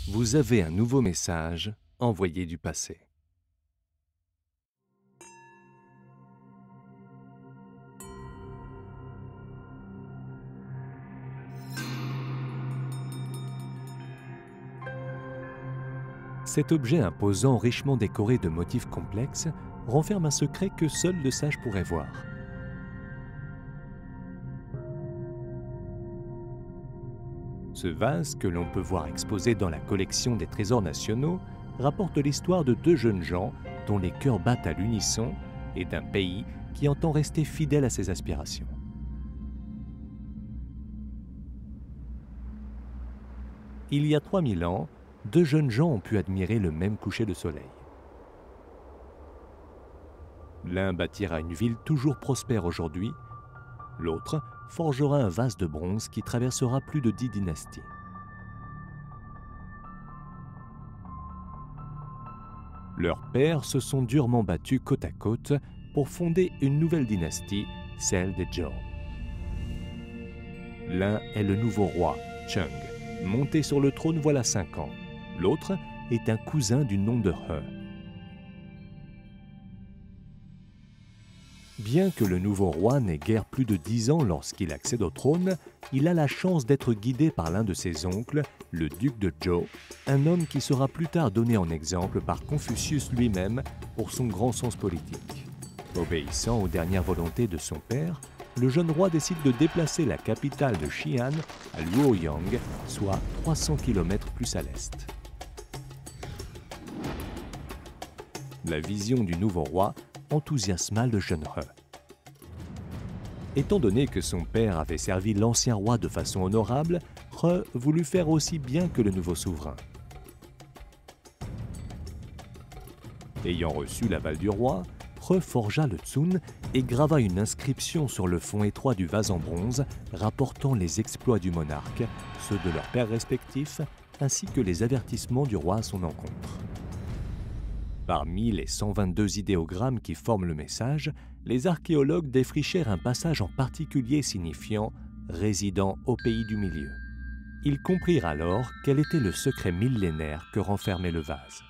Vous avez un nouveau message envoyé du passé. Cet objet imposant, richement décoré de motifs complexes, renferme un secret que seul le sage pourrait voir. Ce vase, que l'on peut voir exposé dans la collection des trésors nationaux, rapporte l'histoire de deux jeunes gens dont les cœurs battent à l'unisson et d'un pays qui entend rester fidèle à ses aspirations. Il y a 3000 ans, deux jeunes gens ont pu admirer le même coucher de soleil. L'un bâtira une ville toujours prospère aujourd'hui, l'autre forgera un vase de bronze qui traversera plus de 10 dynasties. Leurs pères se sont durement battus côte à côte pour fonder une nouvelle dynastie, celle des Zhou. L'un est le nouveau roi, Cheng, monté sur le trône voilà 5 ans. L'autre est un cousin du nom de He. Bien que le nouveau roi n'ait guère plus de 10 ans lorsqu'il accède au trône, il a la chance d'être guidé par l'un de ses oncles, le duc de Zhou, un homme qui sera plus tard donné en exemple par Confucius lui-même pour son grand sens politique. Obéissant aux dernières volontés de son père, le jeune roi décide de déplacer la capitale de Xi'an à Luoyang, soit 300 km plus à l'est. La vision du nouveau roi enthousiasma le jeune He. Étant donné que son père avait servi l'ancien roi de façon honorable, He voulut faire aussi bien que le nouveau souverain. Ayant reçu l'aval du roi, He forgea le Tsun et grava une inscription sur le fond étroit du vase en bronze rapportant les exploits du monarque, ceux de leurs pères respectifs, ainsi que les avertissements du roi à son encontre. Parmi les 122 idéogrammes qui forment le message, les archéologues défrichèrent un passage en particulier signifiant « résident au pays du milieu ». Ils comprirent alors quel était le secret millénaire que renfermait le vase.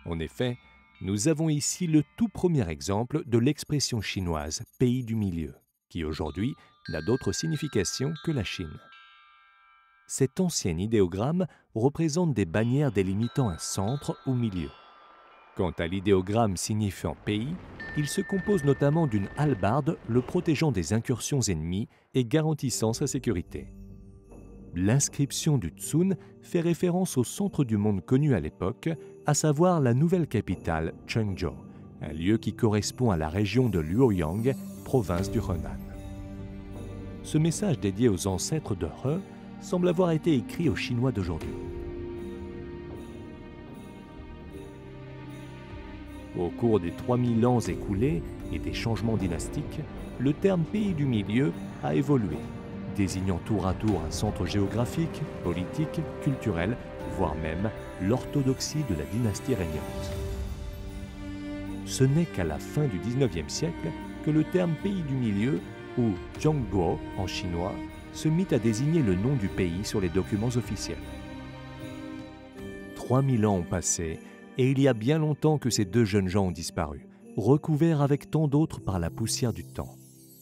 En effet, nous avons ici le tout premier exemple de l'expression chinoise « pays du milieu », qui aujourd'hui n'a d'autre signification que la Chine. Cet ancien idéogramme représente des bannières délimitant un centre ou milieu. Quant à l'idéogramme signifiant pays, il se compose notamment d'une hallebarde le protégeant des incursions ennemies et garantissant sa sécurité. L'inscription du Tsun fait référence au centre du monde connu à l'époque, à savoir la nouvelle capitale Chengzhou, un lieu qui correspond à la région de Luoyang, province du Henan. Ce message dédié aux ancêtres de He semble avoir été écrit aux Chinois d'aujourd'hui. Au cours des 3000 ans écoulés et des changements dynastiques, le terme « pays du milieu » a évolué, désignant tour à tour un centre géographique, politique, culturel, voire même l'orthodoxie de la dynastie régnante. Ce n'est qu'à la fin du XIXe siècle que le terme « pays du milieu » ou « Zhongguo » en chinois se mit à désigner le nom du pays sur les documents officiels. 3000 ans ont passé, et il y a bien longtemps que ces deux jeunes gens ont disparu, recouverts avec tant d'autres par la poussière du temps.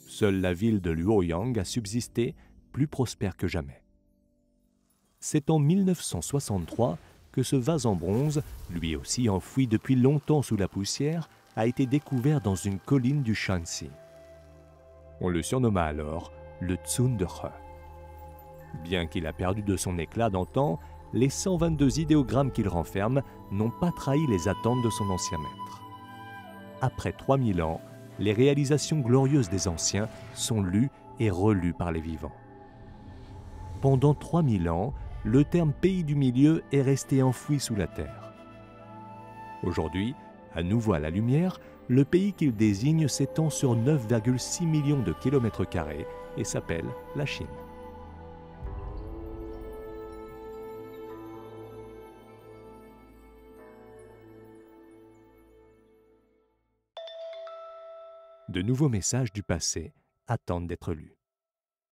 Seule la ville de Luoyang a subsisté, plus prospère que jamais. C'est en 1963 que ce vase en bronze, lui aussi enfoui depuis longtemps sous la poussière, a été découvert dans une colline du Shanxi. On le surnomma alors le Tsun de He. Bien qu'il a perdu de son éclat d'antan, les 122 idéogrammes qu'il renferme n'ont pas trahi les attentes de son ancien maître. Après 3000 ans, les réalisations glorieuses des anciens sont lues et relues par les vivants. Pendant 3000 ans, le terme « pays du milieu » est resté enfoui sous la terre. Aujourd'hui, à nouveau à la lumière, le pays qu'il désigne s'étend sur 9,6 millions de kilomètres carrés et s'appelle la Chine. De nouveaux messages du passé attendent d'être lus.